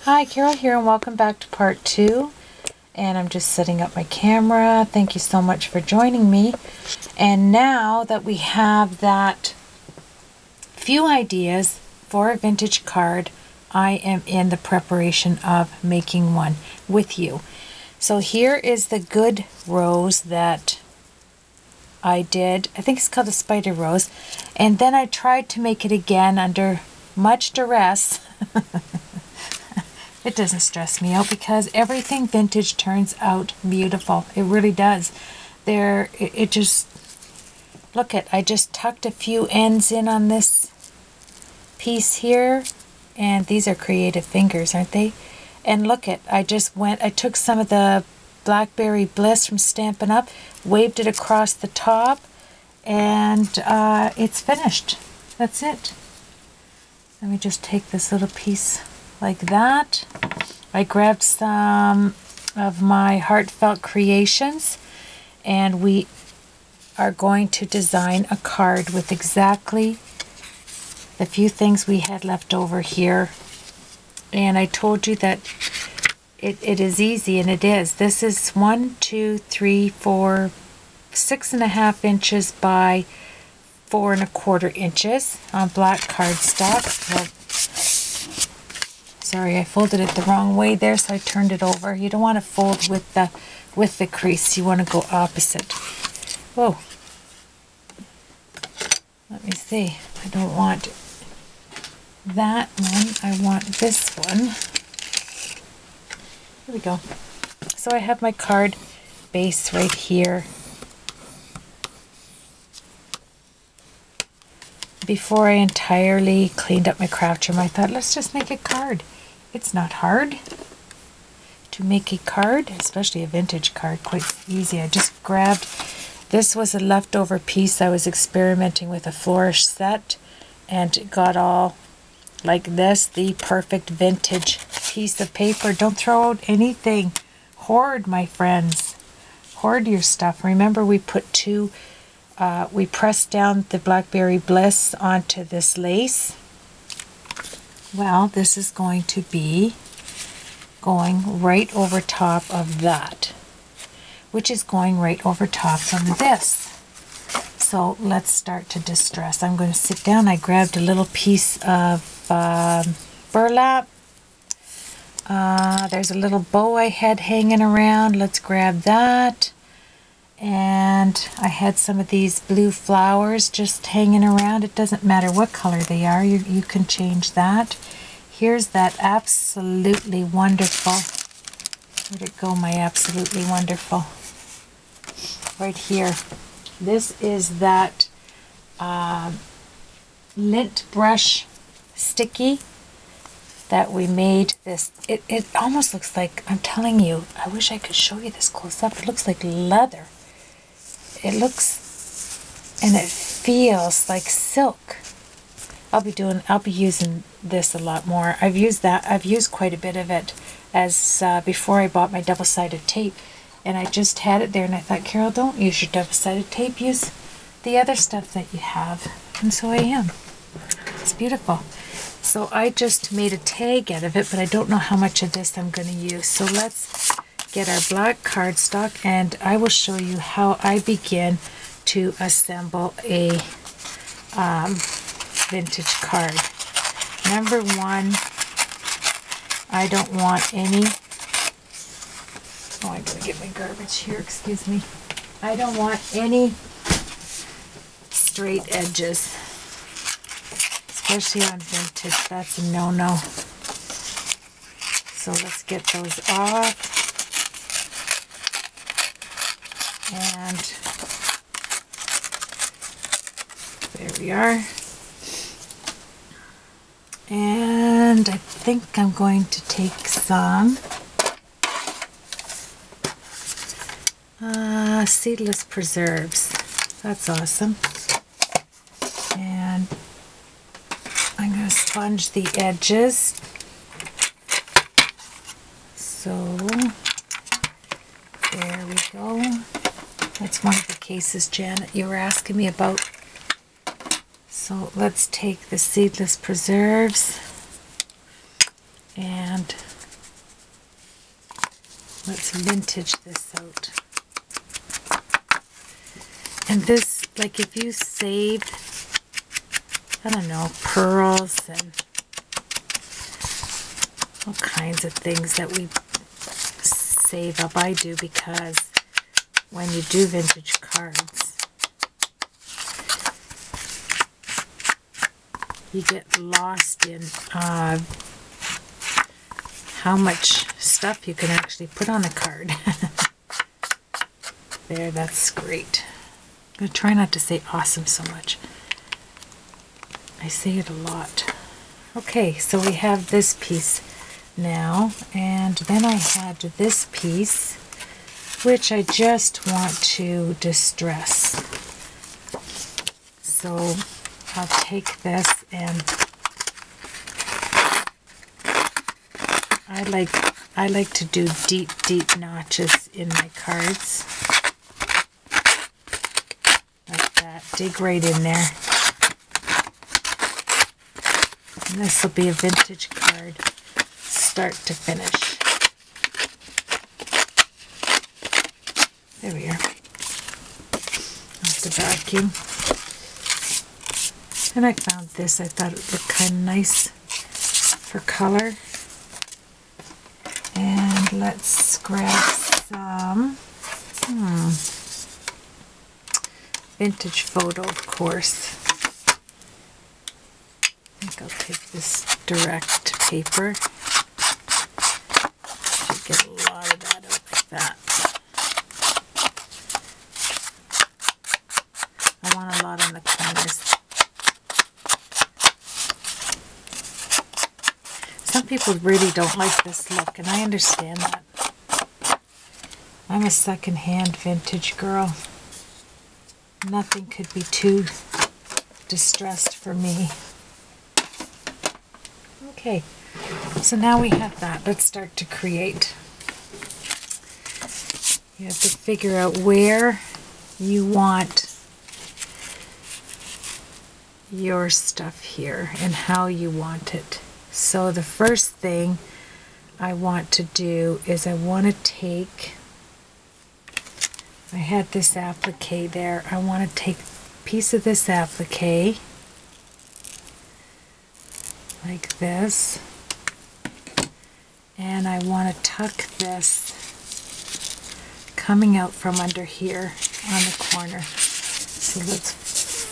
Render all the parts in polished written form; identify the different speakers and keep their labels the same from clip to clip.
Speaker 1: Hi, Carol here, and welcome back to part 2. And I'm just setting up my camera. Thank you so much for joining me. And now that we have that few ideas for a vintage card, I am in the preparation of making one with you. So here is the good rose that I did. I think it's called a spider rose. And then I tried to make it again under much duress. It doesn't stress me out because everything vintage turns out beautiful. It really does. It just, look at, I just tucked a few ends in on this piece here. And these are creative fingers, aren't they? And look at, I took some of the Blackberry Bliss from Stampin' Up, waved it across the top, and it's finished. That's it. Let me just take this little piece like that. I grabbed some of my heartfelt creations, and we are going to design a card with exactly the few things we had left over here. And I told you that it is easy, and it is. This is 6.5 inches by 4.25 inches on black cardstock. Well, sorry, I folded it the wrong way there, so I turned it over. You don't want to fold with the crease. You want to go opposite. Whoa. Let me see. I don't want that one. I want this one. Here we go. So I have my card base right here. Before I entirely cleaned up my craft room, I thought, let's just make a card. It's not hard to make a card, especially a vintage card. Quite easy. I just grabbed, this was a leftover piece. I was experimenting with a flourish set and got all like this, the perfect vintage piece of paper. Don't throw out anything. Hoard, my friends. Hoard your stuff. Remember, we put we pressed down the Blackberry Bliss onto this lace. Well, this is going to be going right over top of that, which is going right over top of this. So let's start to distress. I'm going to sit down. I grabbed a little piece of burlap. There's a little bow I had hanging around. Let's grab that. And I had some of these blue flowers just hanging around. It doesn't matter what color they are. You can change that. Here's that absolutely wonderful. Where'd it go, my absolutely wonderful? Right here. This is that lint brush sticky that we made. This it almost looks like, I'm telling you, I wish I could show you this close up. It looks like leather. It looks and it feels like silk. I'll be using this a lot more. I've used quite a bit of it as before I bought my double-sided tape, and I just had it there and I thought, Carol, don't use your double-sided tape, use the other stuff that you have. And so I am. It's beautiful. So I just made a tag out of it, but I don't know how much of this I'm going to use. So let's get our black cardstock, and I will show you how I begin to assemble a vintage card. Number one, I don't want any, I gotta get my garbage here, excuse me. I don't want any straight edges, especially on vintage. That's a no-no. So let's get those off. And there we are. And I think I'm going to take some seedless preserves. That's awesome. And I'm going to sponge the edges. So there we go. That's one of the cases, Janet, you were asking me about. So let's take the seedless preserves and Let's vintage this out. And this, like if you save, I don't know, pearls and all kinds of things that we save up. I do, because when you do vintage cards, you get lost in how much stuff you can actually put on a card. There, that's great. I'm going to try not to say awesome so much. I say it a lot. Okay, so we have this piece now, and then I had this piece, which I just want to distress. So I'll take this, and I like to do deep notches in my cards. Like that. Dig right in there. And this will be a vintage card, start to finish. There we are. That's the backing. And I found this. I thought it looked kind of nice for color. And let's grab some vintage photo, of course. I think I'll take this direct paper. Should get a lot of that out like that. I want a lot on the corners. Some people really don't like this look, and I understand that. I'm a second-hand vintage girl. Nothing could be too distressed for me. Okay, so now we have that. Let's start to create. You have to figure out where you want your stuff here and how you want it. So the first thing I want to do is I want to take, I had this applique there, I want to take a piece of this applique like this, and I want to tuck this coming out from under here on the corner. So let's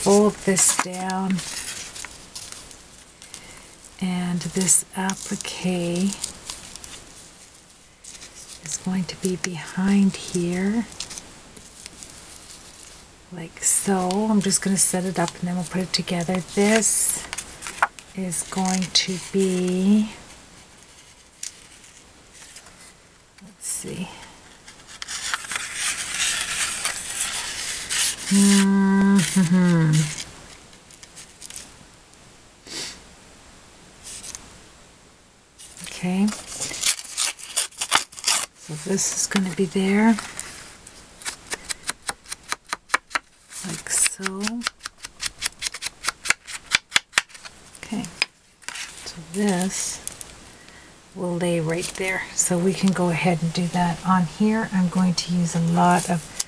Speaker 1: fold this down. And this applique is going to be behind here, like so. I'm just going to set it up and then we'll put it together. This is going to be, let's see, okay, so this is going to be there, like so. Okay, so this will lay right there. So we can go ahead and do that. On here, I'm going to use a lot of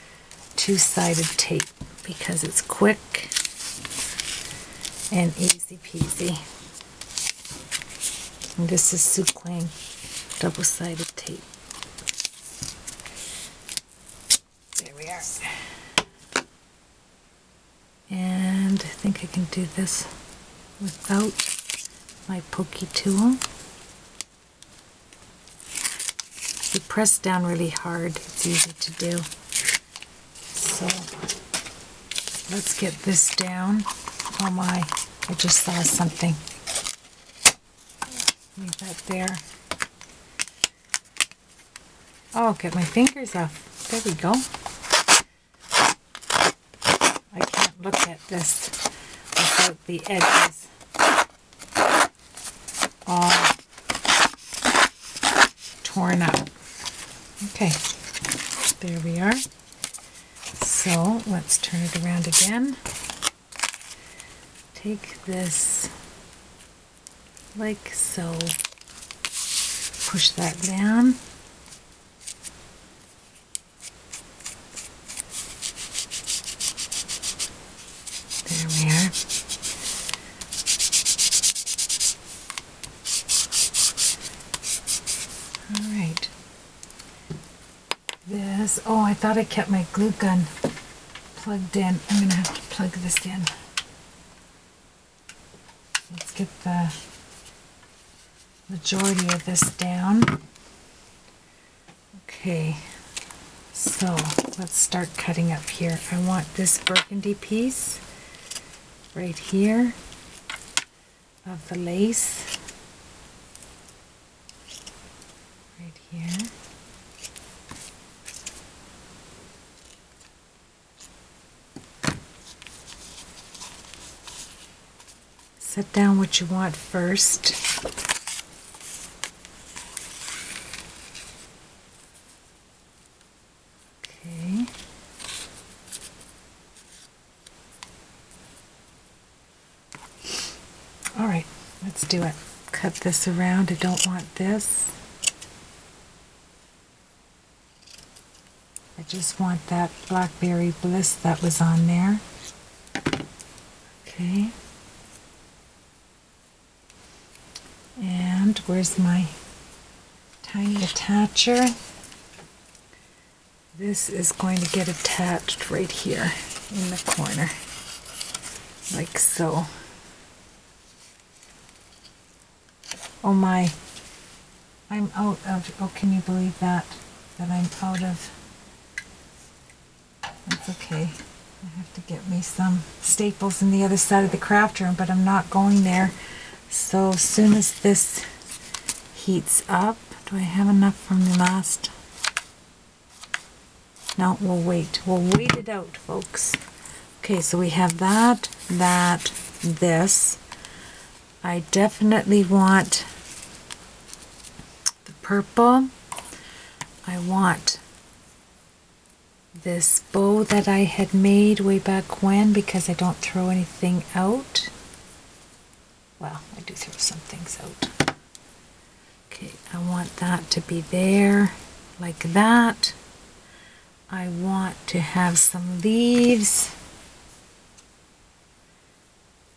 Speaker 1: two-sided tape because it's quick and easy peasy. And this is Suclane double-sided tape. There we are. And I think I can do this without my pokey tool. If you press down really hard, it's easy to do. So let's get this down. Oh my, I just saw something. Leave that there. Oh, get my fingers off. There we go. I can't look at this without the edges all torn up. Okay, there we are. So let's turn it around again. Take this like so. Push that down. All right. This, oh, I thought I kept my glue gun plugged in. I'm going to have to plug this in. Let's get the majority of this down. Okay, so let's start cutting up here. I want this burgundy piece right here of the lace. Right here. Set down what you want first. Okay. All right, let's do it. Cut this around. I don't want this. I just want that Blackberry Bliss that was on there. Okay. And where's my tiny attacher? This is going to get attached right here in the corner, like so. Oh my, I'm out of, oh, can you believe that? That I'm out of, that's okay. I have to get me some staples in the other side of the craft room, but I'm not going there. So as soon as this heats up, do I have enough from the last? No, we'll wait. We'll wait it out, folks. Okay, so we have that, this. I definitely want the purple. I want this bow that I had made way back when, because I don't throw anything out. Well, I do throw some things out. Okay, I want that to be there, like that. I want to have some leaves.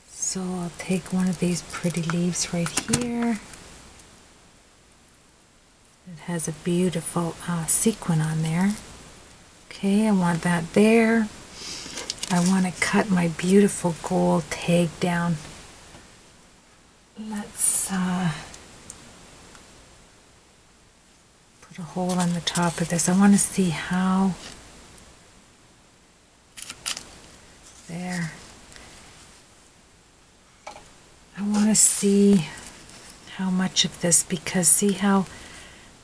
Speaker 1: So I'll take one of these pretty leaves right here. It has a beautiful sequin on there. Okay, I want that there. I want to cut my beautiful gold tag down. Let's put a hole on the top of this. I want to see how, there. I want to see how much of this, because see how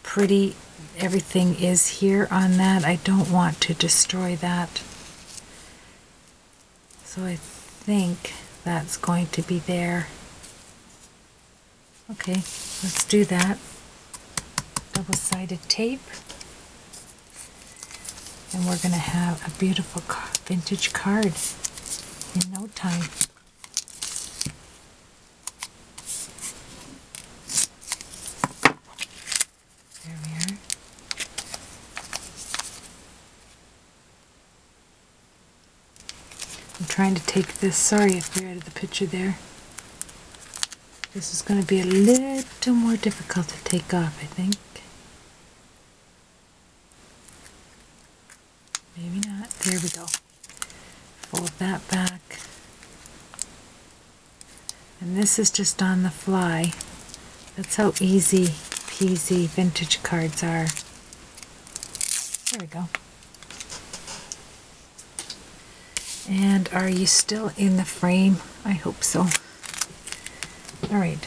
Speaker 1: pretty everything is here on that. I don't want to destroy that. So I think that's going to be there. Okay, let's do that. Double-sided tape. And we're going to have a beautiful vintage card in no time. There we are. I'm trying to take this, sorry if you're out of the picture there. This is going to be a little more difficult to take off, I think. Maybe not. There we go. Fold that back. And this is just on the fly. That's how easy peasy vintage cards are. There we go. And are you still in the frame? I hope so. Alright,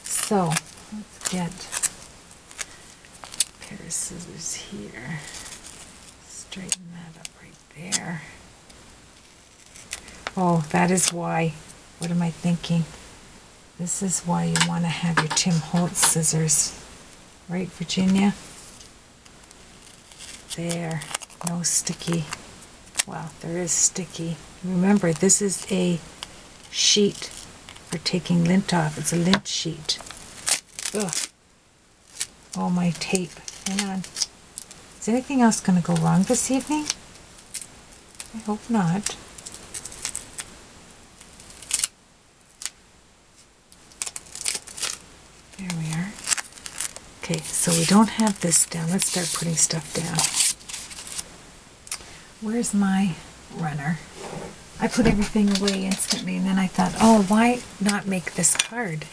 Speaker 1: so let's get a pair of scissors here. Straighten that up right there. Oh, that is why. What am I thinking? This is why you want to have your Tim Holtz scissors. Right, Virginia? There. No sticky. Well, there is sticky. Remember, this is a sheet for taking lint off. It's a lint sheet. Ugh. Oh, my tape. Hang on. Is anything else going to go wrong this evening? I hope not. There we are. Okay, so we don't have this down. Let's start putting stuff down. Where's my runner? I put everything away instantly, and then I thought, oh, why not make this card?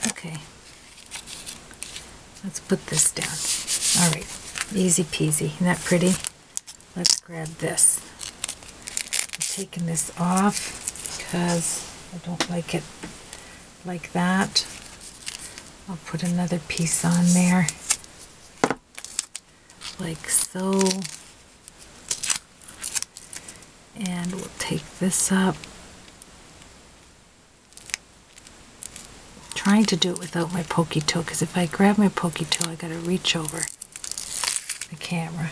Speaker 1: Okay, let's put this down. All right, easy peasy. Isn't that pretty? Let's grab this. I'm taking this off because I don't like it like that. I'll put another piece on there, like so. And we'll take this up. I'm trying to do it without my pokey toe, because if I grab my pokey toe, I gotta reach over the camera.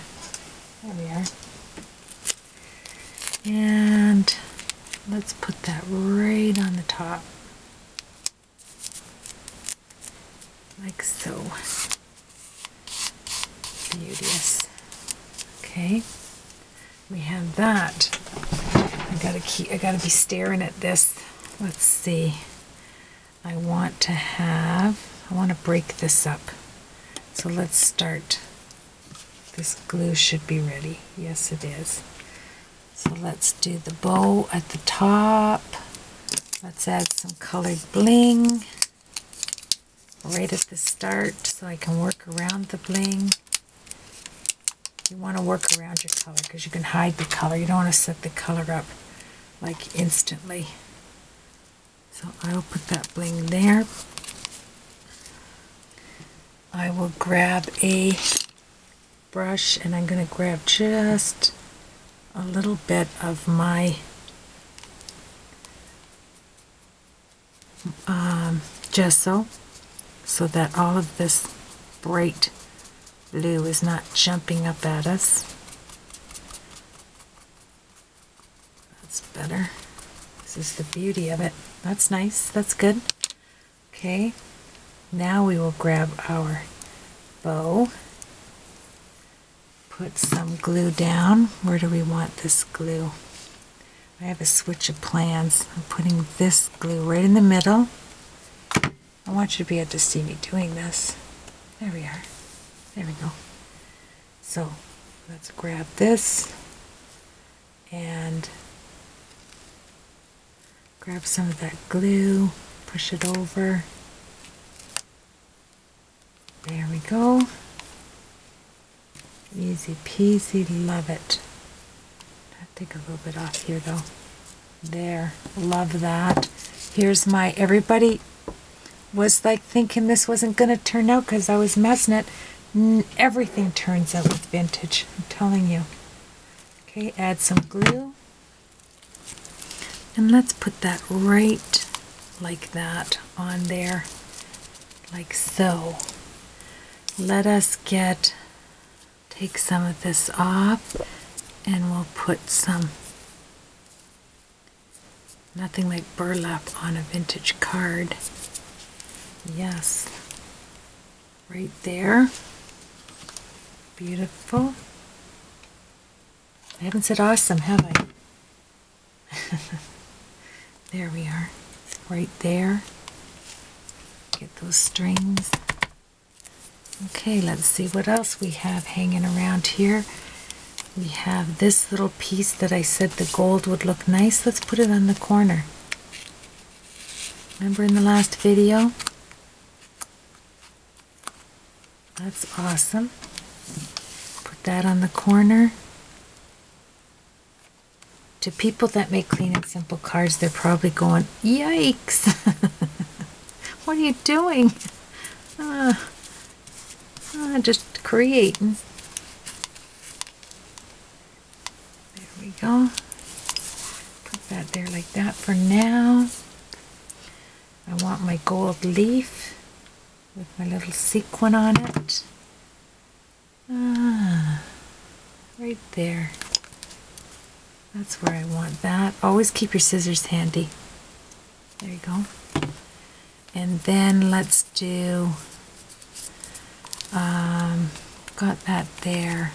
Speaker 1: There we are. And let's put that right on the top. Like so. Beauteous. Okay. We have that. I gotta be staring at this. Let's see. I want to break this up. So let's start. This glue should be ready. Yes, it is. So let's do the bow at the top. Let's add some colored bling right at the start so I can work around the bling. You want to work around your color because you can hide the color. You don't want to set the color up like instantly. So I will put that bling there. I will grab a brush and I'm going to grab just a little bit of my gesso so that all of this bright blue is not jumping up at us. That's better. This is the beauty of it. That's nice. That's good. Okay. Now we will grab our bow. Put some glue down. Where do we want this glue? I have a switch of plans. I'm putting this glue right in the middle. I want you to be able to see me doing this. There we are. There we go. So let's grab this and grab some of that glue, push it over. There we go. Easy peasy, love it. I'll take a little bit off here though. There, love that. Here's my, everybody was like thinking this wasn't going to turn out because I was messing it. Everything turns out with vintage, I'm telling you. Okay, add some glue. And let's put that right like that on there, like so. Let us take some of this off and we'll put some, nothing like burlap on a vintage card. Yes, right there. Beautiful. I haven't said awesome, have I? There we are, right there. Get those strings. Okay, let's see what else we have hanging around here. We have this little piece that I said the gold would look nice. Let's put it on the corner. Remember in the last video? That's awesome. Put that on the corner. To people that make clean and simple cards, they're probably going, yikes! What are you doing? Just creating. There we go. Put that there like that for now. I want my gold leaf with my little sequin on it. Right there. That's where I want that. Always keep your scissors handy. There you go. And then let's do, got that there.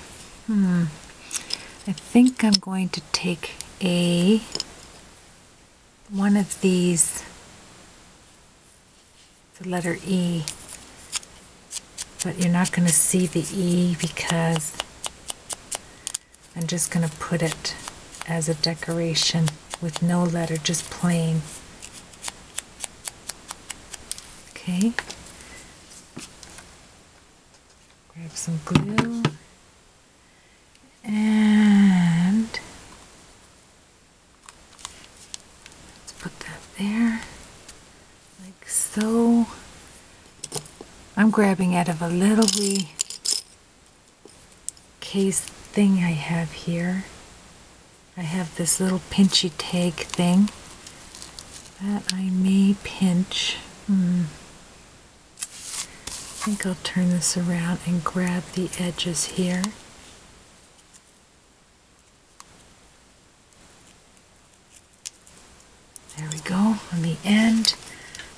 Speaker 1: I think I'm going to take a one of these, the letter E, but you're not going to see the E because I'm just going to put it as a decoration with no letter, just plain. Okay. Grab some glue and let's put that there, like so. I'm grabbing out of a little wee case thing I have here. I have this little pinchy tag thing that I may pinch. I think I'll turn this around and grab the edges here. There we go, on the end.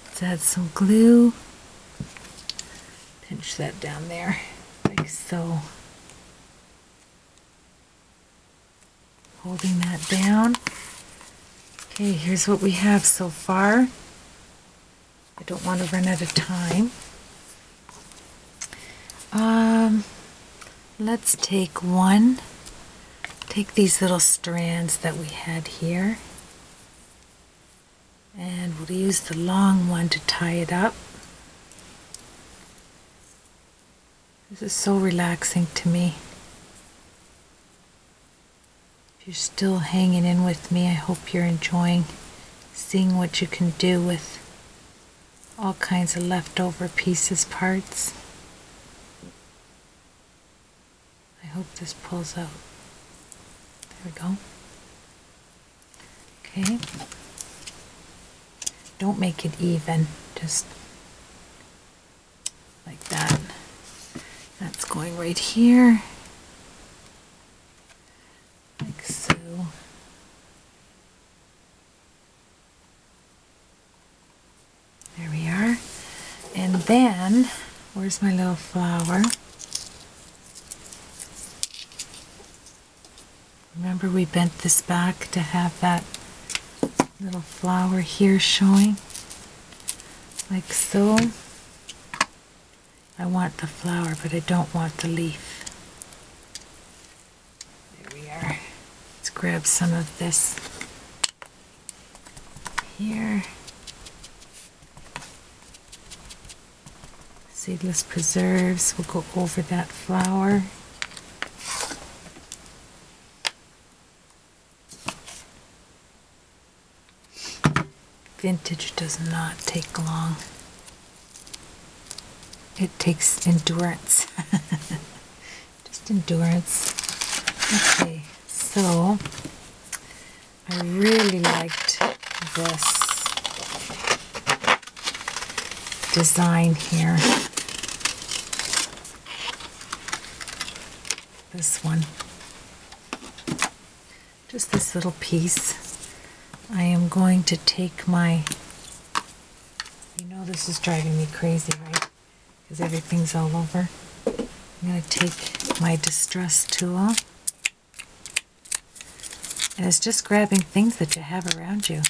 Speaker 1: Let's add some glue. Pinch that down there, like so. Holding that down. Okay, here's what we have so far. I don't want to run out of time. Let's take these little strands that we had here, and we'll use the long one to tie it up. This is so relaxing to me. If you're still hanging in with me, I hope you're enjoying seeing what you can do with all kinds of leftover pieces, parts. I hope this pulls out. There we go. Okay. Don't make it even, just like that. That's going right here, like so. There we are. And then, where's my little flower? Remember we bent this back to have that little flower here showing, like so. I want the flower, but I don't want the leaf. There we are. Let's grab some of this here. Seedless preserves. We'll go over that flower. Vintage does not take long. It takes endurance. Just endurance. Okay, so I really liked this design here. This one. Just this little piece. I am going to take my, you know this is driving me crazy, right? Because everything's all over. I'm going to take my distress tool, and it's just grabbing things that you have around you.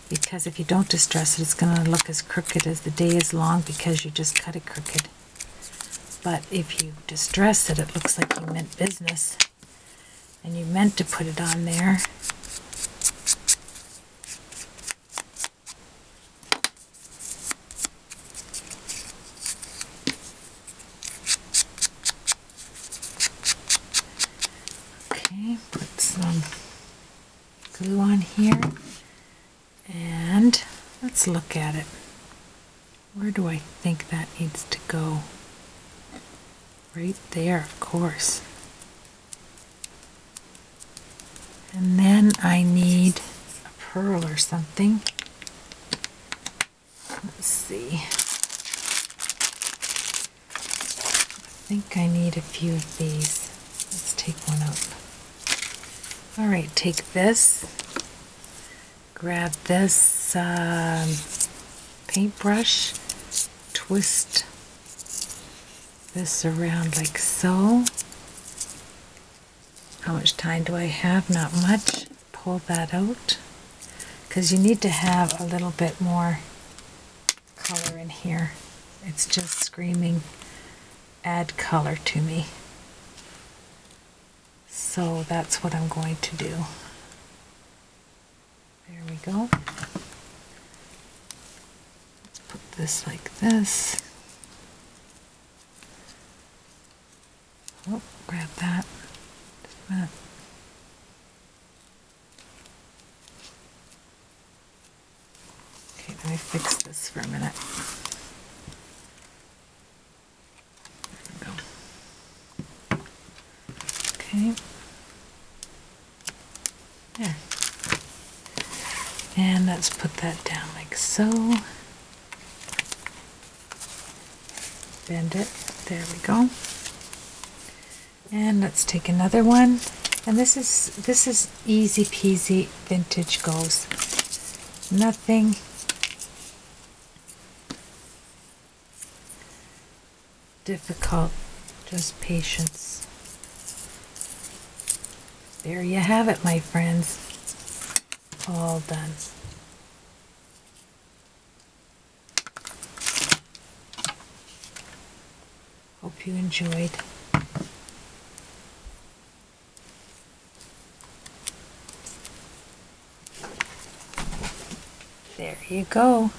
Speaker 1: Because if you don't distress it, it's going to look as crooked as the day is long because you just cut it crooked. But if you distress it, it looks like you meant business. And you meant to put it on there. Okay, put some glue on here. And let's look at it. Where do I think that needs to go? Right there, of course. And then I need a pearl or something. Let's see. I think I need a few of these. Let's take one out. Alright, take this. Grab this paintbrush. Twist this around like so. How much time do I have? Not much. pull that out because you need to have a little bit more color in here. It's just screaming add color to me. So that's what I'm going to do. There we go. Let's put this like this. Oh, grab that. Just a minute. Okay, let me fix this for a minute. There we go. Okay. There. And let's put that down like so. Bend it. There we go. And let's take another one. And this is easy peasy vintage goes. Nothing difficult, just patience. There you have it, my friends. All done. Hope you enjoyed. There you go.